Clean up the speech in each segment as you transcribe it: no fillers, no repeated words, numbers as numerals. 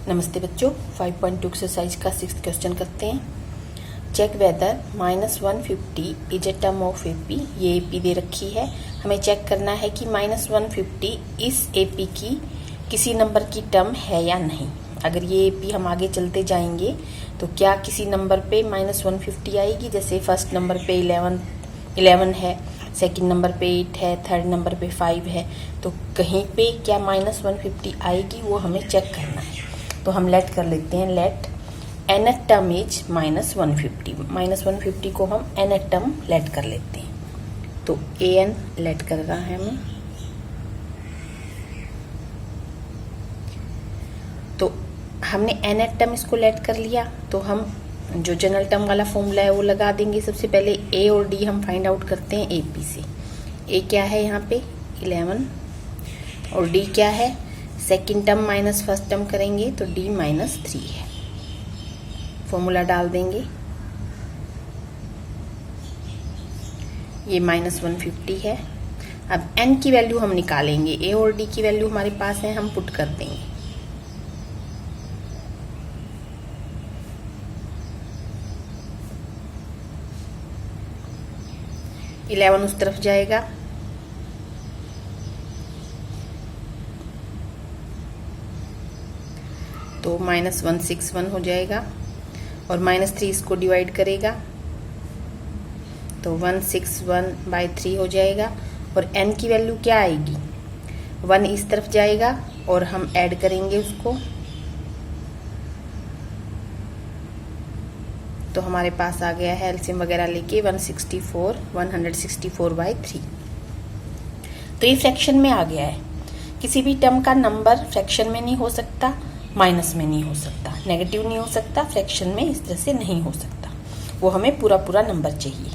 नमस्ते बच्चों, 5.2 एक्सरसाइज का 6th क्वेश्चन करते हैं। Check whether -150 is a term of AP. ये एपी दे रखी है, हमें चेक करना है कि -150 इस एपी की किसी नंबर की टर्म है या नहीं। अगर ये एपी हम आगे चलते जाएंगे तो क्या किसी नंबर पे -150 आएगी। जैसे फर्स्ट नंबर पे 11 है, सेकंड नंबर पे 8 है, थर्ड नंबर पे 5 है, तो कहीं पे क्या -150 आएगी, वो हमें चेक करना है। तो हम लेट कर लेते हैं, लेट nth टर्म इज -150। -150 को हम nth टर्म लेट कर लेते हैं। तो an लेट कर रहा है हमें। तो हमने nth टर्म इसको लेट कर लिया, तो हम जो जनरल टर्म वाला फॉर्मूला है वो लगा देंगे। सबसे पहले a और d हम फाइंड आउट करते हैं AP से। a क्या है यहाँ पे 11 और d क्या है, second term minus first term करेंगे तो d -3 है। फॉर्मूला डाल देंगे, ये -150 है। अब n की वैल्यू हम निकालेंगे, a और d की वैल्यू हमारे पास है, हम पुट कर देंगे। इलेवन उस तरफ जाएगा, तो -161 हो जाएगा और -3 इसको डिवाइड करेगा तो 161/3 हो जाएगा। और n की वैल्यू क्या आएगी, 1 इस तरफ जाएगा और हम ऐड करेंगे उसको, तो हमारे पास आ गया है एलसीएम वगैरह लेके 164/3। तो ये फ्रैक्शन में आ गया है। किसी भी टर्म का नंबर फ्रैक्शन में नहीं हो सकता, माइनस में नहीं हो सकता, नेगेटिव नहीं हो सकता, फ्रैक्शन में इस तरह से नहीं हो सकता। वो हमें पूरा पूरा नंबर चाहिए,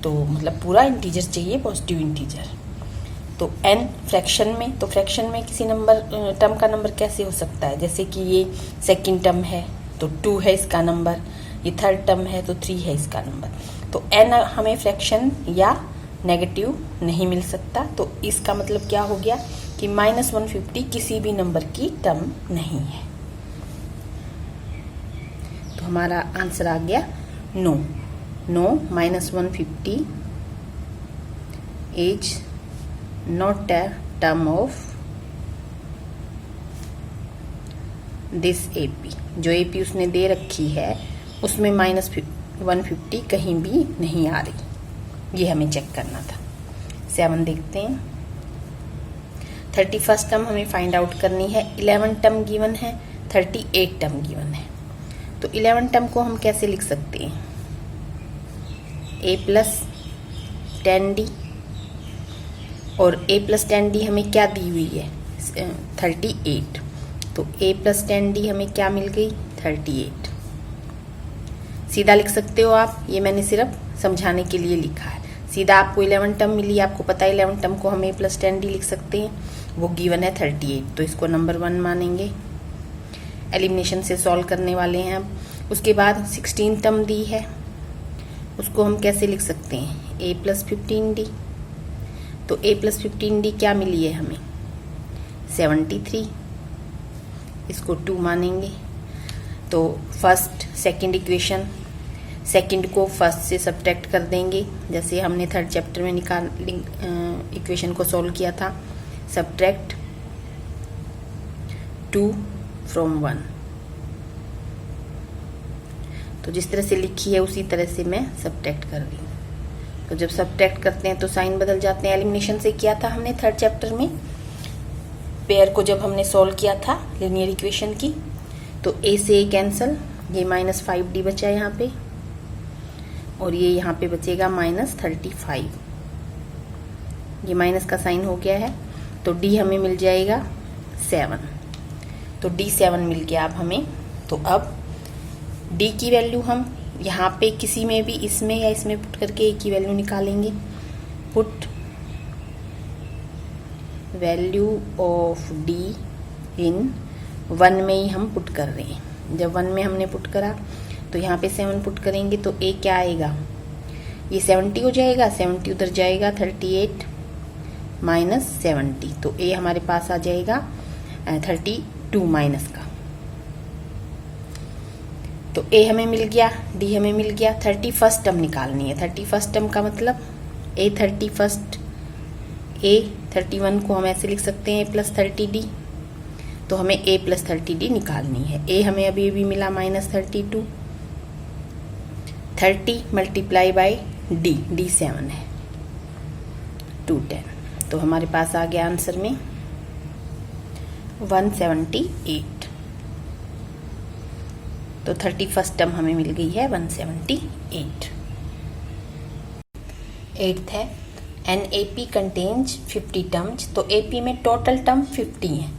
तो मतलब पूरा इंटीजर चाहिए, पॉजिटिव इंटीजर। तो n फ्रैक्शन में, तो फ्रैक्शन में किसी नंबर टर्म का नंबर कैसे हो सकता है। जैसे कि ये सेकंड टर्म है तो 2 है इसका नंबर, ये थर्ड टर्म है तो 3 है इसका नंबर। तो n हमें फ्रैक्शन या नेगेटिव नहीं मिल सकता। तो इसका मतलब क्या हो गया कि -150 किसी भी नंबर की टर्म नहीं है। तो हमारा आंसर आ गया no. No, -150 is not a term of this AP. जो एपी उसने दे रखी है उसमें -150 कहीं भी नहीं आ रही, ये हमें चेक करना था। 7 देखते हैं। 31st टर्म हमें फाइंड आउट करनी है। 11 टर्म गिवन है, 38 टर्म गिवन है। तो 11 टर्म को हम कैसे लिख सकते हैं, a + 10d, और a + 10d हमें क्या दी हुई है 38। तो a + 10d हमें क्या मिल गई 38। सीधा लिख सकते हो आप, ये मैंने सिर्फ समझाने के लिए लिखा है। सीधा आपको 11 टर्म मिली, आपको पता है 11 टर्म को हम a + 10d लिख सकते हैं, वो गिवन है 38, तो इसको नंबर 1 मानेंगे। एलिमिनेशन से सॉल्व करने वाले हैं अब। उसके बाद 16 टर्म दी है, उसको हम कैसे लिख सकते हैं a + 15d। तो a + 15d क्या मिली है हमें 73, इसको 2 मानेंगे। तो फर्स्ट सेकंड इक्वेशन, सेकंड को फर्स्ट से सब्ट्रैक्ट कर देंगे, जैसे हमने थर्ड चैप्टर में इक्वेशन को सॉल्व किया था। Subtract 2 from 1। तो जिस तरह से लिखी है उसी तरह से मैं सब्ट्रैक्ट कर रही हूँ। तो जब सब्ट्रैक्ट करते हैं तो साइन बदल जाते हैं। एलिमिनेशन से किया था हमने थर्ड चैप्टर में, पेयर को जब हमने सॉल्व किया था लीनियर इक्वेशन की। तो a से a कैंसल, ये -5d बचा यहाँ पे, और ये यहाँ पे बचेगा -35। ये माइनस का साइन हो गया है, तो d हमें मिल जाएगा 7। तो d 7 मिल गया अब हमें। तो अब d की वैल्यू हम यहाँ पे किसी में भी, इसमें या इसमें पुट करके a की वैल्यू निकालेंगे। पुट वैल्यू ऑफ d इन 1 में ही हम पुट कर रहे हैं। जब 1 में हमने पुट करा तो यहाँ पे 7 पुट करेंगे, तो a क्या आएगा, ये 70 हो जाएगा, 70 उधर जाएगा, 38 -70, तो a हमारे पास आ जाएगा 32 माइनस का। तो ए हमें मिल गया, डी हमें मिल गया। 31st टर्म निकालनी है। 31st टर्म का मतलब ए 31st, ए 31 को हम ऐसे लिख सकते हैं +30D। तो हमें ए +30D निकालनी है। ए हमें अभी अभी मिला -32, 30 मल्टीप्लाई बाई डी, डी 7 है, 210। तो हमारे पास आ गया आंसर में 178। तो 31st टर्म हमें मिल गई है 178। 8th है NAP कंटेन्स 50 टर्म्स। तो AP में टोटल टर्म 50 है,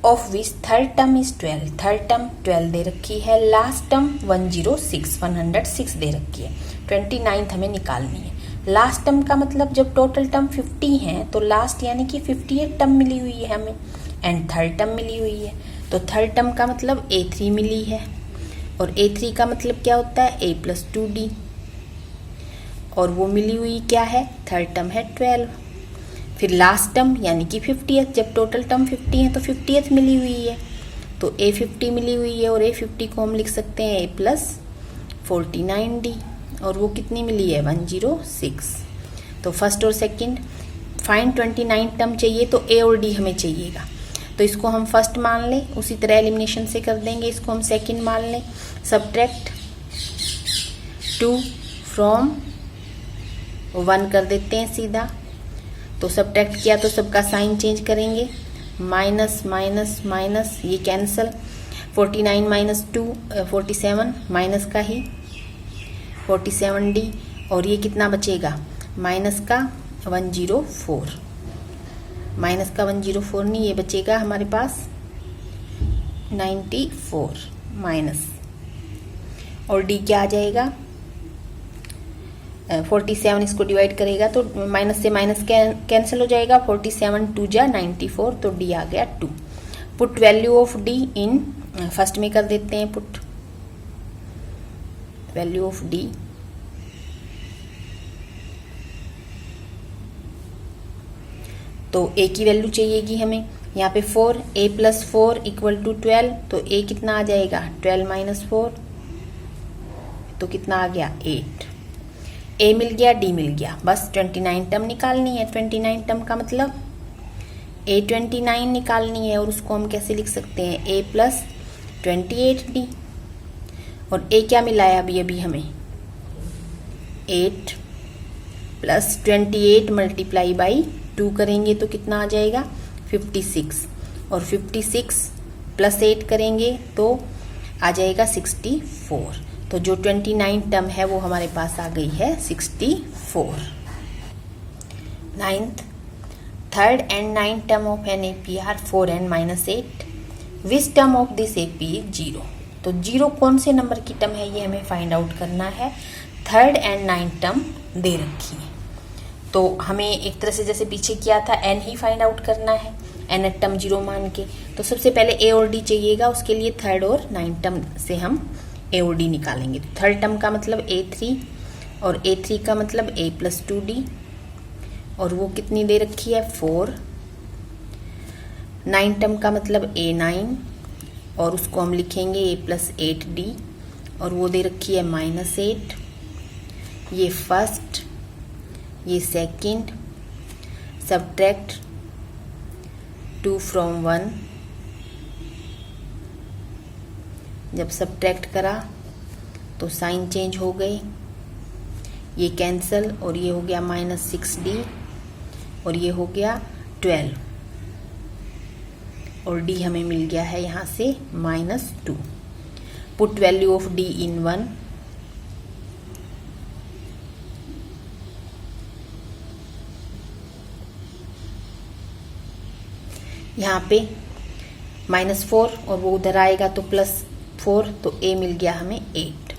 of which third term is 12। Third term 12 दे रखी है, लास्ट टर्म 106 दे रखी है। 29th हमें निकालनी है। लास्ट टर्म का मतलब जब टोटल टर्म 50 है तो लास्ट यानी कि 58 टर्म मिली हुई है हमें, एंड थर्ड टर्म मिली हुई है। तो थर्ड टर्म का मतलब A3 मिली है, और A3 का मतलब क्या होता है A + 2D, और वो मिली हुई क्या है, थर्ड टर्म है 12। फिर लास्ट टर्म यानी कि 50th, जब टोटल टर्म 50 है तो 50th मिली हुई है, तो A50 मिली हुई है, और A50 को हम लिख सकते हैं A + 49D, और वो कितनी मिली है 106। तो फर्स्ट और सेकंड फाइंड 29 टर्म चाहिए, तो A और D हमें चाहिएगा। तो इसको हम फर्स्ट मान लें, उसी तरह एलिमिनेशन से कर देंगे। इसको हम सेकंड मान लें। सब्ट्रैक्ट 2 फ्रॉम 1 कर देते हैं सीधा। तो सब्ट्रैक्ट किया तो सबका साइन चेंज करेंगे, माइनस माइनस माइनस, ये कैंसल। 49 - 2 47, माइनस का ही 47D, और ये कितना बचेगा माइनस का 104, माइनस का 104 नहीं, ये बचेगा हमारे पास 94 माइनस, और D क्या आ जाएगा 47, इसको डिवाइड करेगा तो माइनस से माइनस कैंसिल हो जाएगा। 47 2 जा 94, तो D आ गया 2। Put value of D in, first में कर देते हैं पुट वैल्यू ऑफ D। तो A की वैल्यू चाहिएगी हमें, यहाँ पे 4, A + 4 = 12, तो A कितना आ जाएगा 12 - 4, तो कितना आ गया 8। A मिल गया, D मिल गया, बस 29 टर्म निकालनी है। 29 टर्म का मतलब A29 निकालनी है, और उसको हम कैसे लिख सकते हैं A + 28D, और A क्या मिला है अभी अभी हमें 8 + 28 मल्टीप्लाई बाई 2 करेंगे तो कितना आ जाएगा 56, और 56 + 8 करेंगे तो आ जाएगा 64। तो जो 29 टर्म है वो हमारे पास आ गई है 64। 9th, third and 9th term of an AP are 4n - 8, which term of this AP is 0। तो 0 कौन से नंबर की टर्म है ये हमें फाइंड आउट करना है। थर्ड एंड 9th टर्म दे रखी है, तो हमें एक तरह से जैसे पीछे किया था n ही फाइंड आउट करना है, nth टर्म 0 मान के। तो सबसे पहले A और D चाहिएगा, उसके लिए थर्ड और 9th टर्म से हम A और D निकालेंगे। तो थर्ड टर्म का मतलब A3, और A3 का मतलब A + 2D, और वो कितनी दे रखी है 4। 9 टर्म का मतलब A9, और उसको हम लिखेंगे A + 8D, और वो दे रखी है -8। ये फर्स्ट, ये सेकंड। सब्ट्रैक्ट 2 फ्रॉम 1, जब सब्ट्रैक्ट करा तो साइन चेंज हो गए, ये कैंसल, और ये हो गया -6D, और ये हो गया 12, और D हमें मिल गया है यहाँ से -2। पुट वैल्यू ऑफ D इन 1, यहाँ पे -4, और वो उधर आएगा तो +4, तो A मिल गया हमें 8।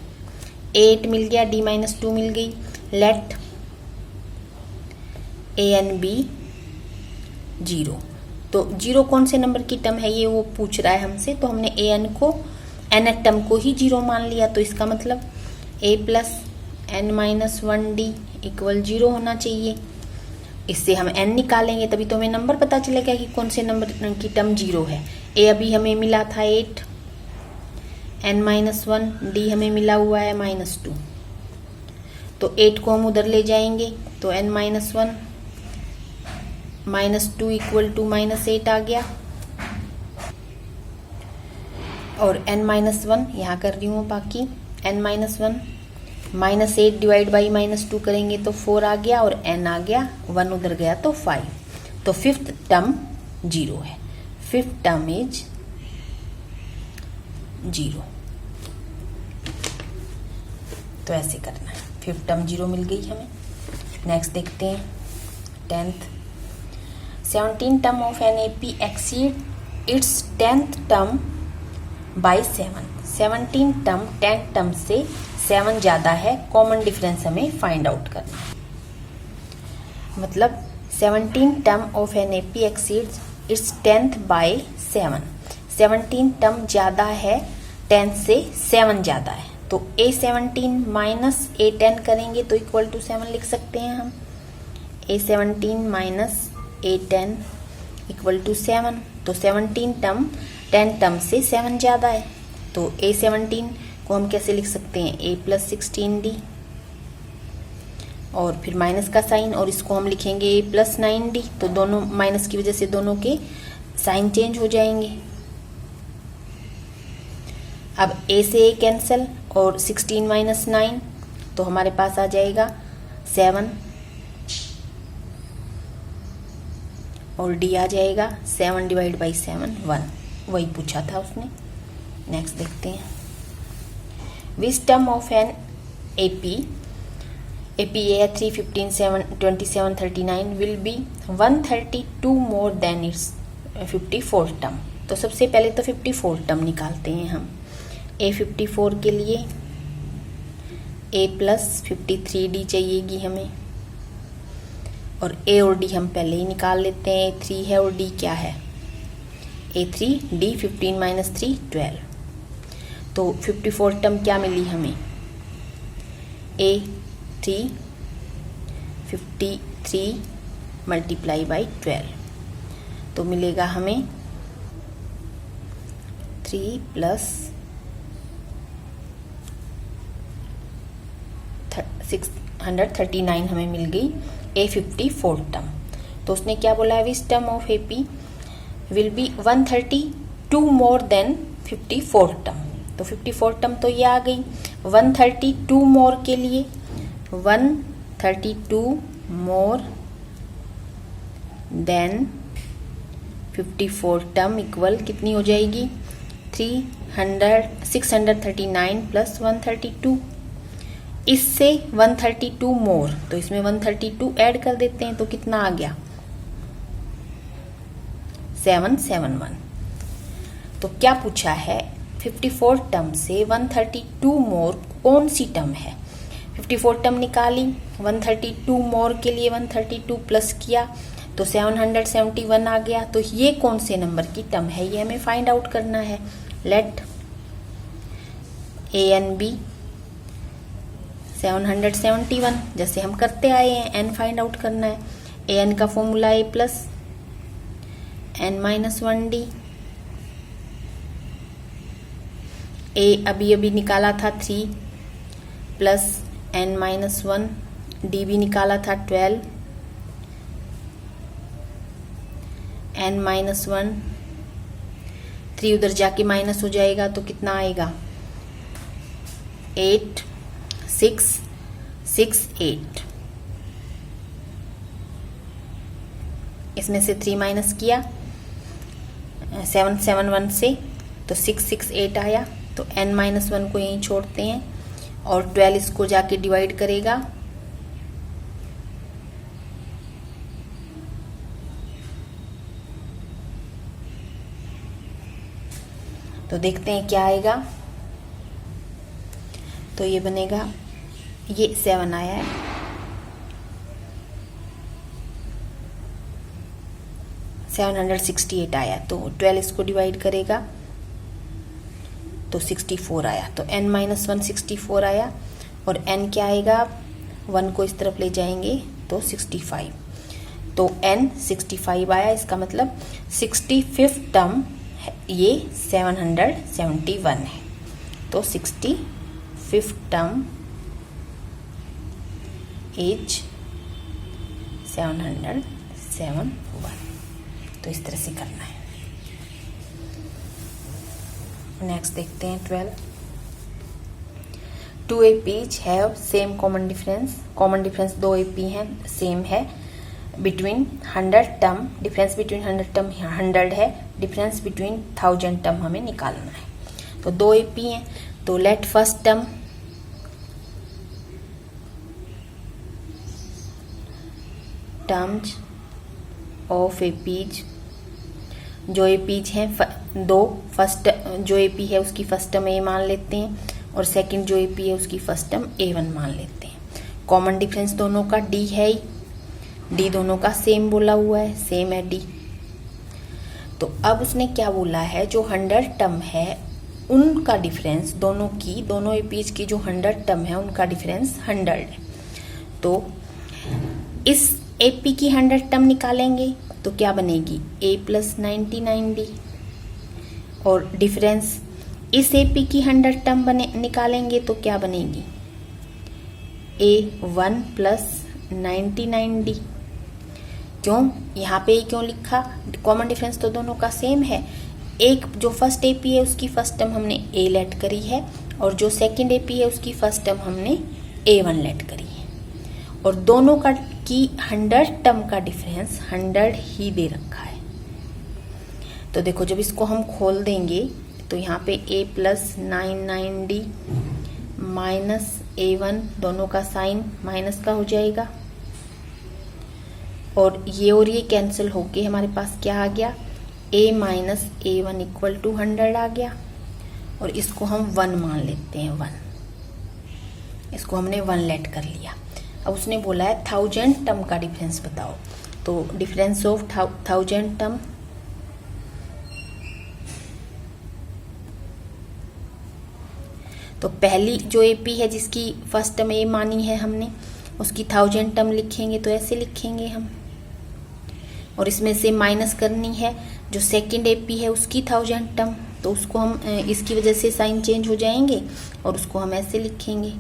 8 मिल गया, D - 2 मिल गई। Let A and B 0। तो 0 कौन से नंबर की टर्म है ये वो पूछ रहा है हमसे, तो हमने an को nth टर्म को ही 0 मान लिया। तो इसका मतलब A + n - 1D = 0 होना चाहिए। इससे हम n निकालेंगे तभी तो हमें नंबर पता चलेगा कि कौन से नंबर की टर्म 0 है। A अभी हमें मिला था 8, n-1 d हमें मिला हुआ है -2, तो 8 को हम उधर ले जाएंगे तो n-1 -2 इक्वल टू -8 आ गया। और n-1 यहाँ कर रही हूँ, बाकी n-1 -8 डिवाइड बाई -2 करेंगे तो 4 आ गया, और n आ गया, 1 उधर गया तो 5। तो फिफ्थ टर्म 0 है, फिफ्थ टर्म इज 0। तो ऐसे करना है, फिफ्थ टर्म 0 मिल गई हमें। नेक्स्ट देखते हैं 10th। 17 term of an AP exceed its 10th term by 7। 17 term 10 term से 7 ज्यादा है, कॉमन डिफरेंस हमें फाइंड आउट करना है। मतलब 17 term of an AP exceeds its 10th by 7। 17 term ज्यादा है 10 से 7 ज्यादा है, तो A17 माइनस A10 करेंगे तो इक्वल टू 7 लिख सकते हैं हम। A17 minus A10 equal to 7। तो 17 टर्म 10 टर्म से 7 ज्यादा है, तो A17 को हम कैसे लिख सकते हैं, A प्लस 16D, और फिर माइनस का साइन, और इसको हम लिखेंगे A प्लस 9D। तो दोनों माइनस की वजह से दोनों के साइन चेंज हो जाएंगे। अब A से A कैंसिल, और 16 माइनस 9, तो हमारे पास आ जाएगा 7, और D आ जाएगा 7 डिवाइड बाई 7 1, वही पूछा था उसने। नेक्स्ट देखते हैं, which term of an AP है 3, 15, 7, 27, 39 will be 132 more than its 54 term. तो सबसे पहले तो 54 टर्म निकालते हैं हम। A54 के लिए A प्लस 53D चाहिएगी हमें, और A और D हम पहले ही निकाल लेते हैं। A3 है और D क्या है, A3D 15 माइनस 3 12। तो 54 टर्म क्या मिली हमें, A3 53 मल्टीप्लाई बाई 12, तो मिलेगा हमें 3 प्लस 639 हमें मिल गई A54 टर्म। तो उसने क्या बोला है, विच term of AP will be 132 more then 54 term. तो 54 टर्म तो ये आ गई। 132 मोर के लिए 132 मोर देन 54 टर्म इक्वल कितनी हो जाएगी, 639 प्लस 132। इससे 132 मोर, तो इसमें 132 ऐड कर देते हैं, तो कितना आ गया 771। तो क्या पूछा है, 54 टर्म से 132 मोर कौन सी टर्म है। 54 टर्म निकाली, 132 मोर के लिए 132 प्लस किया तो 771 आ गया। तो ये कौन से नंबर की टर्म है, ये हमें फाइंड आउट करना है। लेट A एन बी 771, जैसे हम करते आए हैं, n फाइंड आउट करना है। an का formula A plus n-1d। A अभी अभी निकाला था 3 प्लस n-1, d भी निकाला था 12, n-1, 3 उधर जाके माइनस हो जाएगा तो कितना आएगा 8 6 6 8। इसमें से 3 माइनस किया 771 से तो 668 आया। तो n-1 को यहीं छोड़ते हैं और 12 इसको जाके डिवाइड करेगा। तो देखते हैं क्या आएगा। तो ये बनेगा, ये 7 आया है, $768 आया। तो 12 इसको डिवाइड करेगा तो 64 आया। तो n-1 64 आया और n क्या आएगा, 1 को इस तरफ ले जाएंगे तो 65। तो n 65 आया। इसका मतलब 65th टर्म ये 771 है। तो 65th टर्म इज 771। तो इस तरह से करना है। नेक्स्ट देखते हैं 12। 2 APs have same common difference. Common difference 2 AP हैं, सेम है। Between 100 term, difference between 100 term 100 है, डिफरेंस बिटवीन 1000 टर्म हमें निकालना है। तो 2 AP हैं, तो let first term terms of APs, जो APs हैं दो, फर्स्ट जो AP है उसकी फर्स्ट टर्म A मान लेते हैं और सेकंड जो AP है उसकी फर्स्ट टर्म A1 मान लेते हैं। कॉमन डिफरेंस दोनों का D है ही, D दोनों का सेम बोला हुआ है, सेम है D। तो अब उसने क्या बोला है, जो 100 टर्म है उनका डिफरेंस, दोनों APs की जो 100 टर्म है उनका डिफरेंस 100 है। तो इस AP की 100 टर्म निकालेंगे तो क्या बनेगी, A + 99D। और डिफरेंस इस AP की 100 टर्म निकालेंगे तो क्या बनेगी, A1 + 99D। क्यों यहाँ पे क्यों लिखा, कॉमन डिफरेंस तो दोनों का सेम है। एक जो फर्स्ट AP है उसकी फर्स्ट टर्म हमने A लेट करी है और जो सेकंड AP है उसकी फर्स्ट टर्म हमने A1 लेट करी है, और दोनों का की 100 टर्म का डिफरेंस 100 ही दे रखा है। तो देखो जब इसको हम खोल देंगे तो यहाँ पे A + 99D माइनस A1, दोनों का साइन माइनस का हो जाएगा और ये कैंसिल होके हमारे पास क्या आ गया, A - A1 = 100 आ गया। और इसको हम 1 मान लेते हैं, 1, इसको हमने 1 लेट कर लिया। अब उसने बोला है 1000 टर्म का डिफरेंस बताओ। तो डिफरेंस ऑफ 1000 टर्म, तो पहली जो AP है जिसकी फर्स्ट टर्म A मानी है हमने, उसकी 1000 टर्म लिखेंगे तो ऐसे लिखेंगे हम, और इसमें से माइनस करनी है जो सेकंड AP है उसकी 1000 टर्म, तो उसको हम इसकी वजह से साइन चेंज हो जाएंगे और उसको हम ऐसे लिखेंगे।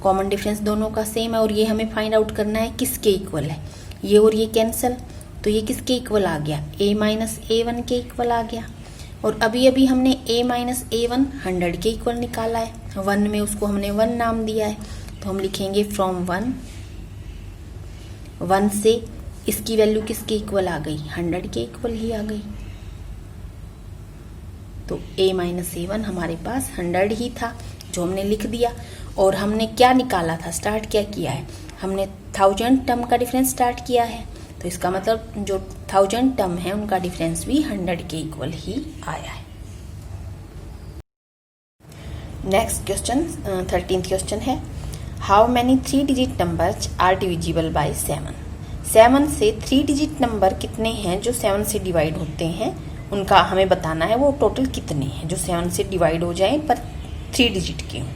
कॉमन डिफरेंस दोनों का सेम है और ये हमें फाइंड आउट करना है किसके इक्वल है। ये और ये कैंसिल, तो ये किसके इक्वल आ गया, A - A1 के इक्वल आ गया। और अभी हमने A - A1 100 के इक्वल निकाला है, 1 में उसको हमने 1 नाम दिया है, तो हम लिखेंगे फ्रॉम 1 से इसकी वैल्यू किसके इक्वल आ गई, 100 के इक्वल ही आ गई। तो A - A1 हमारे पास 100 ही था जो हमने लिख दिया। और हमने क्या निकाला था, स्टार्ट क्या किया है, हमने 1000 टर्म का डिफरेंस स्टार्ट किया है, तो इसका मतलब जो 1000 टर्म है उनका डिफरेंस भी 100 के इक्वल ही आया है। नेक्स्ट क्वेश्चन 13th क्वेश्चन है, how many 3 digit numbers are divisible by 7। 7 से 3 डिजिट नंबर कितने हैं जो 7 से डिवाइड होते हैं, उनका हमें बताना है, वो टोटल कितने हैं जो 7 से डिवाइड हो जाए पर 3 डिजिट के हों।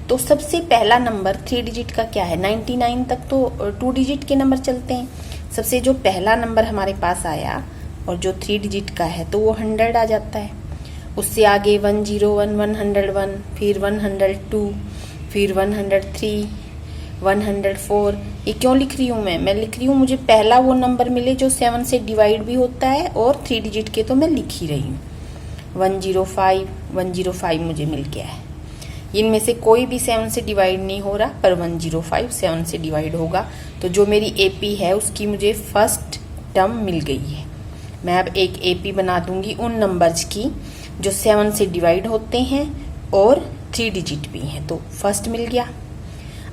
तो सबसे पहला नंबर 3 डिजिट का क्या है, 99 तक तो 2 डिजिट के नंबर चलते हैं। सबसे जो पहला नंबर हमारे पास आया और जो 3 डिजिट का है तो वो 100 आ जाता है। उससे आगे 101, 101, फिर 102, फिर 103, 104। ये क्यों लिख रही हूँ मैं लिख रही हूँ मुझे पहला वो नंबर मिले जो 7 से डिवाइड भी होता है और 3 डिजिट के तो मैं लिख ही रही हूँ। 105 मुझे मिल गया है। इनमें से कोई भी 7 से डिवाइड नहीं हो रहा, पर 105 7 से डिवाइड होगा। तो जो मेरी AP है उसकी मुझे फर्स्ट टर्म मिल गई है। मैं अब एक AP बना दूंगी उन नंबर्स की जो 7 से डिवाइड होते हैं और 3 डिजिट भी हैं। तो फर्स्ट मिल गया।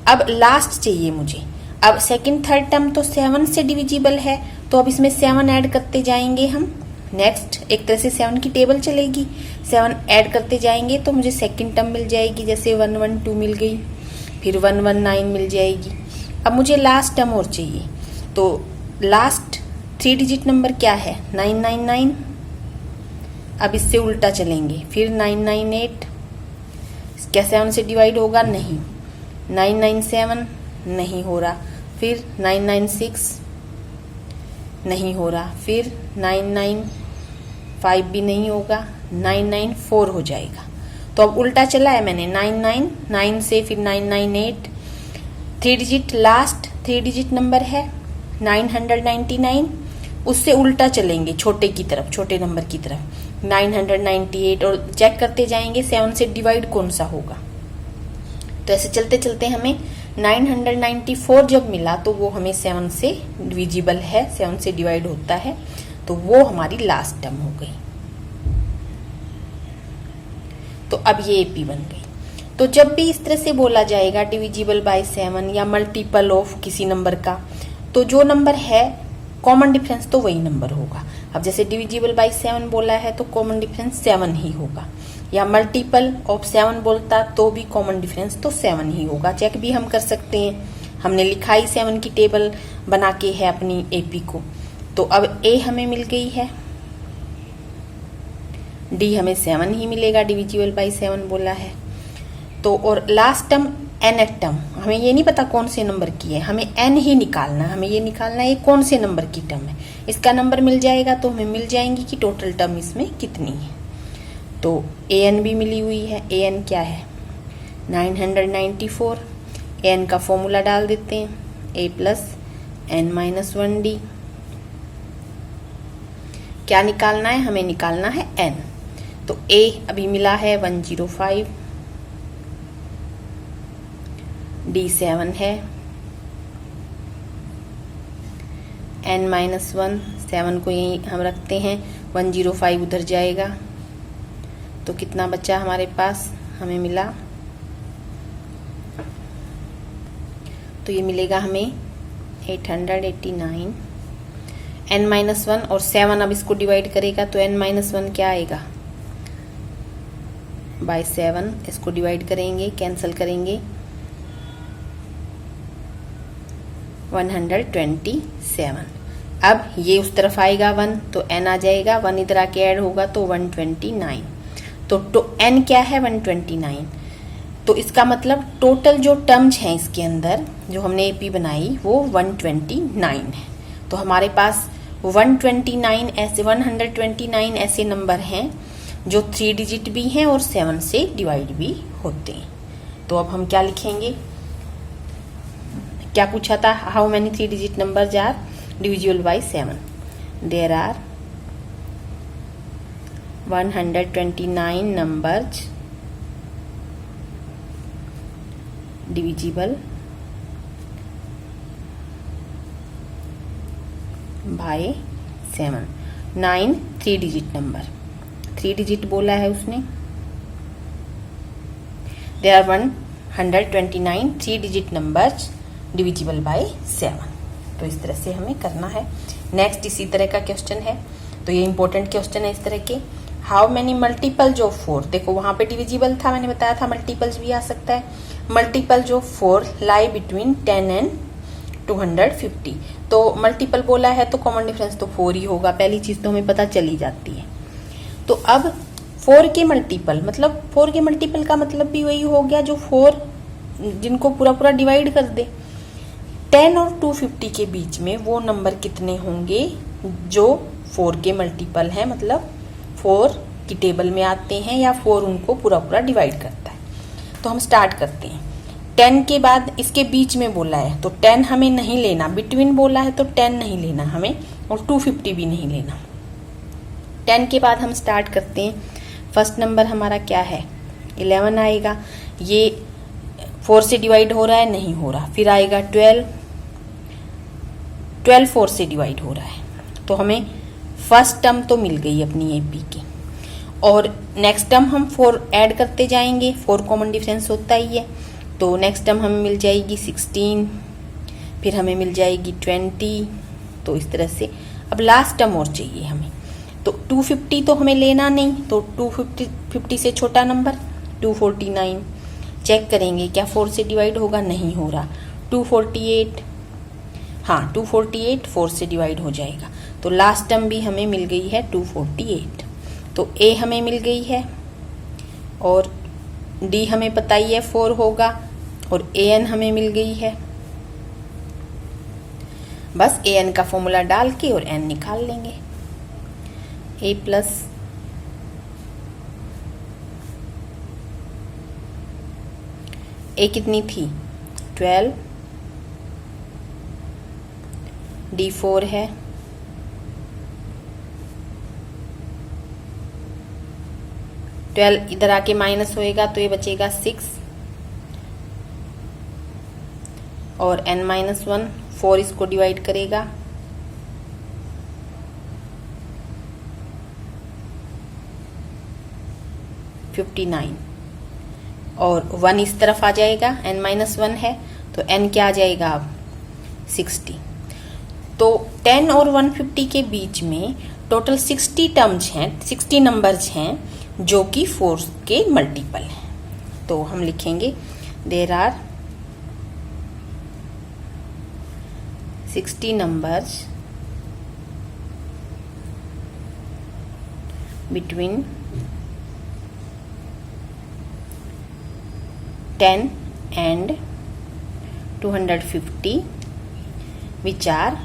अब लास्ट चाहिए मुझे। अब सेकंड थर्ड टर्म तो 7 से डिविजिबल है, तो अब इसमें 7 ऐड करते जाएंगे हम। नेक्स्ट एक तरह से 7 की टेबल चलेगी, 7 ऐड करते जाएंगे तो मुझे सेकंड टर्म मिल जाएगी, जैसे 112 मिल गई, फिर 119 मिल जाएगी। अब मुझे लास्ट टर्म और चाहिए, तो लास्ट 3 डिजिट नंबर क्या है, 999। अब इससे उल्टा चलेंगे, फिर 998, क्या 7 से डिवाइड होगा, नहीं। 997 नहीं हो रहा, फिर 996 नहीं हो रहा, फिर 995 भी नहीं होगा, 994 हो जाएगा। तो अब उल्टा चला है मैंने, 9 से फिर 998, 3 डिजिट, लास्ट 3 डिजिट नंबर है 999, उससे उल्टा चलेंगे छोटे की तरफ, छोटे नंबर की तरफ 998, और चेक करते जाएंगे 7 से डिवाइड कौन सा होगा। तो ऐसे चलते चलते हमें 994 जब मिला तो वो हमें 7 से डिविजिबल है, 7 से डिवाइड होता है, तो वो हमारी लास्ट टर्म हो गई। तो अब ये एपी बन गई। तो जब भी इस तरह से बोला जाएगा डिविजिबल बाय 7 या मल्टीपल ऑफ किसी नंबर का, तो जो नंबर है कॉमन डिफरेंस तो वही नंबर होगा। अब जैसे डिविजिबल बाय 7 बोला है तो कॉमन डिफरेंस 7 ही होगा, या मल्टीपल ऑफ 7 बोलता तो भी कॉमन डिफरेंस तो 7 ही होगा। चेक भी हम कर सकते हैं, हमने लिखा ही 7 की टेबल बना के है अपनी एपी को। तो अब ए हमें मिल गई है, डी हमें 7 ही मिलेगा, डिविजिबल बाय 7 बोला है। तो और लास्ट टर्म nth टर्म, हमें ये नहीं पता कौन से नंबर की है, हमें n ही निकालना है, हमें ये निकालना है कौन से नंबर की टर्म है। इसका नंबर मिल जाएगा तो हमें मिल जाएंगी कि टोटल टर्म इसमें कितनी है। तो an भी मिली हुई है, an क्या है 994, an का फॉर्मूला डाल देते हैं, a प्लस n-1d। क्या निकालना है, हमें निकालना है n। तो a अभी मिला है 105, d 7 है, n-1, 7 को यहीं हम रखते हैं, 105 उधर जाएगा, तो कितना बचा हमारे पास, हमें मिला, तो ये मिलेगा हमें 889, n-1 और 7 अब इसको डिवाइड करेगा तो n-1 क्या आएगा बाय 7, इसको डिवाइड करेंगे, कैंसिल करेंगे, 127। अब ये उस तरफ आएगा 1 तो n आ जाएगा, 1 इधर आके ऐड होगा तो 129। तो n क्या है 129। तो इसका मतलब टोटल जो टर्म्स हैं इसके अंदर जो हमने एपी बनाई वो 129 है। तो हमारे पास 129 ऐसे नंबर हैं जो 3 डिजिट भी हैं और 7 से डिवाइड भी होते हैं। तो अब हम क्या लिखेंगे, क्या पूछा था, how many 3 digit numbers are divisible by 7। There are 129 numbers divisible by 7। 9 3 digit number, 3 digit बोला है उसने। There are 129 3 digit numbers divisible by 7। तो इस तरह से हमें करना है। नेक्स्ट इसी तरह का क्वेश्चन है, तो ये इंपॉर्टेंट क्वेश्चन है इस तरह के। हाउ मेनी मल्टीपल्स ऑफ 4, देखो वहां पे डिविजिबल था, मैंने बताया था मल्टीपल्स भी आ सकता है। Multiples of 4 lie between 10 and 250। तो मल्टीपल बोला है तो कॉमन डिफरेंस तो 4 ही होगा, पहली चीज तो हमें पता चली जाती है। तो अब 4 के मल्टीपल, मतलब 4 के मल्टीपल का मतलब भी वही हो गया जो 4 जिनको पूरा पूरा डिवाइड कर दे। 10 और 250 के बीच में वो नंबर कितने होंगे जो 4 के मल्टीपल हैं, मतलब 4 की टेबल में आते हैं या 4 उनको पूरा पूरा डिवाइड करता है। तो हम स्टार्ट करते हैं। 10 के बाद इसके बीच में बोला है तो 10 हमें नहीं लेना, बिटवीन बोला है तो 10 नहीं लेना हमें, और 250 भी नहीं लेना। 10 के बाद हम स्टार्ट करते हैं। फर्स्ट नंबर हमारा क्या है 11 आएगा, ये 4 से डिवाइड हो रहा है, नहीं हो रहा। फिर आएगा 12 4 से डिवाइड हो रहा है, तो हमें फर्स्ट टर्म तो मिल गई अपनी एपी की। और नेक्स्ट टर्म हम 4 ऐड करते जाएंगे, 4 कॉमन डिफरेंस होता ही है। तो नेक्स्ट टर्म हमें मिल जाएगी 16, फिर हमें मिल जाएगी 20। तो इस तरह से अब लास्ट टर्म और चाहिए हमें। तो 250 तो हमें लेना नहीं, तो 250 से छोटा नंबर 249। चेक करेंगे क्या 4 से डिवाइड होगा, नहीं हो रहा। 248, हाँ 248 4 से डिवाइड हो जाएगा। तो लास्ट टर्म भी हमें मिल गई है 248। तो ए हमें मिल गई है और डी हमें पता ही है 4 होगा, और ए एन हमें मिल गई है। बस ए एन का फॉर्मूला डाल के और एन निकाल लेंगे। ए प्लस ए कितनी थी 12, डी 4 है, इधर आके माइनस होएगा तो ये बचेगा 6 और n-1 4 इसको डिवाइड करेगा, और 1 इस तरफ आ जाएगा, n-1 है तो n क्या आ जाएगा अब 60। तो 10 और 150 के बीच में टोटल 60 टर्म्स हैं, 60 नंबर्स हैं जो कि 4 के मल्टीपल हैं। तो हम लिखेंगे there are 60 numbers between 10 and 250 which are,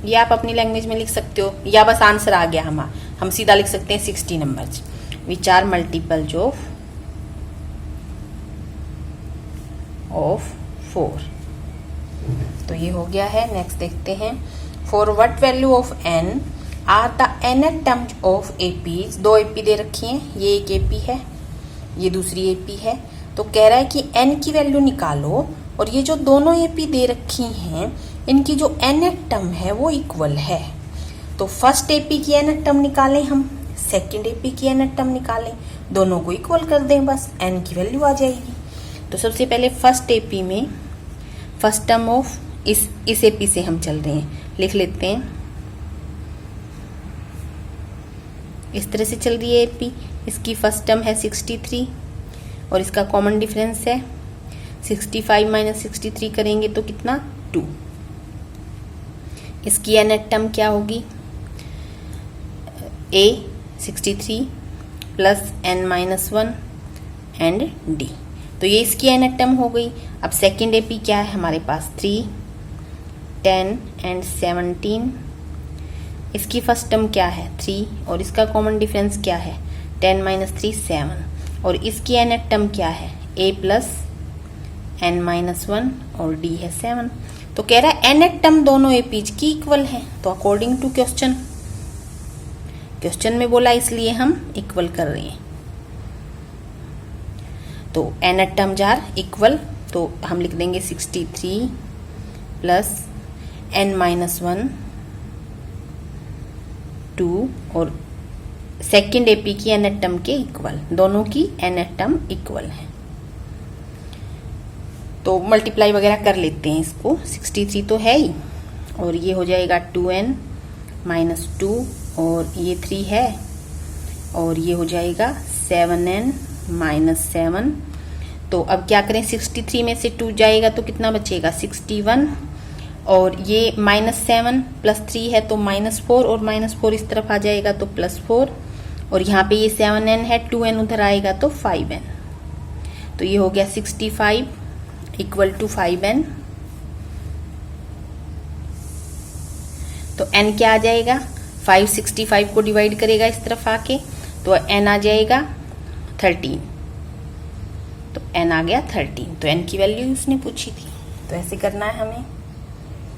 ये आप अपनी लैंग्वेज में लिख सकते हो या बस आंसर आ गया हम सीधा लिख सकते हैं 60 numbers which are multiples of 4। तो ये हो गया है। नेक्स्ट देखते हैं, for what value of n are the nth terms of APs. 2 AP दे रखी हैं, ये एक एपी है, ये दूसरी एपी है। तो कह रहा है कि n की वैल्यू निकालो और ये जो दोनों एपी दे रखी हैं इनकी जो nth टर्म है वो इक्वल है। तो फर्स्ट एपी की nth टर्म निकालें हम, सेकंड एपी की nth टर्म निकालें, दोनों को इक्वल कर दें, बस n की वैल्यू आ जाएगी। तो सबसे पहले फर्स्ट एपी में फर्स्ट टर्म ऑफ इस एपी से हम चल रहे हैं, लिख लेते हैं। इस तरह से चल रही है एपी, इसकी फर्स्ट टर्म है 63 और इसका कॉमन डिफरेंस है 65 माइनस 63 करेंगे तो कितना 2। इसकी nth टर्म क्या होगी a 63 plus n-1 and d। तो ये इसकी nth टर्म हो गई। अब सेकेंड एपी क्या है हमारे पास 3, 10 एंड 17। इसकी फर्स्ट टर्म क्या है 3 और इसका कॉमन डिफरेंस क्या है 10 माइनस 3 7 और इसकी nth टर्म क्या है a प्लस n-1 और d है 7। तो कह रहा है nth टर्म दोनों एपीज की इक्वल है। तो अकॉर्डिंग टू क्वेश्चन में बोला इसलिए हम इक्वल कर रहे हैं। तो nth टर्म्स आर इक्वल, तो हम लिख देंगे 63 प्लस n-1 2 और सेकेंड एपी की nth टर्म के इक्वल, दोनों की nth टर्म इक्वल है। तो मल्टीप्लाई वगैरह कर लेते हैं इसको, 63 तो है ही और ये हो जाएगा 2n माइनस 2 और ये 3 है और ये हो जाएगा 7n माइनस 7। तो अब क्या करें, 63 में से 2 जाएगा तो कितना बचेगा 61 और ये -7 प्लस 3 है तो -4 और -4 इस तरफ आ जाएगा तो +4 और यहाँ पे ये 7n है, 2n उधर आएगा तो 5n। तो ये हो गया 65 इक्वल टू 5n। तो n क्या आ जाएगा, 5 65 को डिवाइड करेगा इस तरफ आके तो n आ जाएगा 13। तो n आ गया 13। तो n की वैल्यू उसने पूछी थी, तो ऐसे करना है हमें।